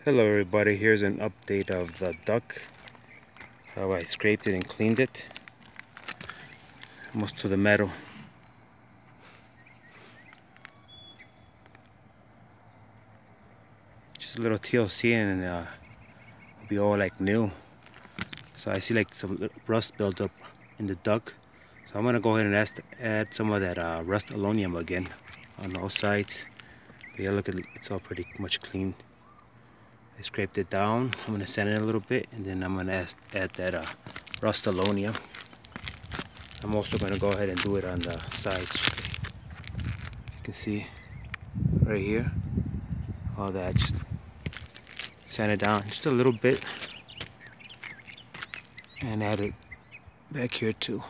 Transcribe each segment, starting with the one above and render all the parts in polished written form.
Hello everybody, here's an update of the duct, how I scraped it and cleaned it almost to the metal. Just a little TLC and it'll be all like new. So I see like some rust built up in the duct, so I'm gonna go ahead and add some of that rust aluminum again on all sides. But yeah, look at it, it's all pretty much clean. I scraped it down. I'm gonna sand it a little bit, and then I'm gonna add that rust aluminum. I'm also gonna go ahead and do it on the sides. You can see right here, all that. Just sand it down just a little bit, and add it back here too.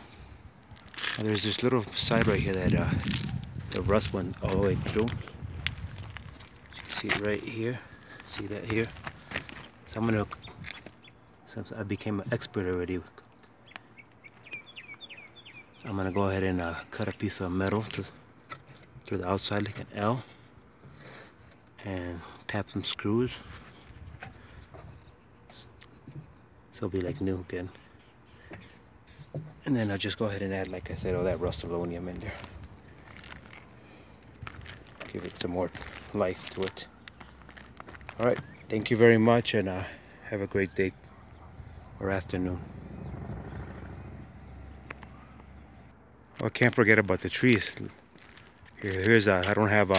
Now there's this little side right here that the rust went all the way through. You can see it right here. See that here? So I'm gonna, since I became an expert already, I'm gonna go ahead and cut a piece of metal to the outside like an L, and tap some screws, so it'll be like new again. And then I'll just go ahead and add, like I said, all that rust aluminum in there. Give it some more life to it. Alright, thank you very much, and have a great day or afternoon. Oh, I can't forget about the trees. Here's I don't have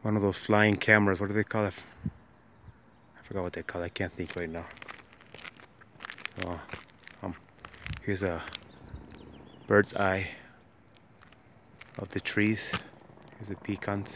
one of those flying cameras. What do they call it? I forgot what they call it. I can't think right now. So here's a bird's eye of the trees. Here's the pecans.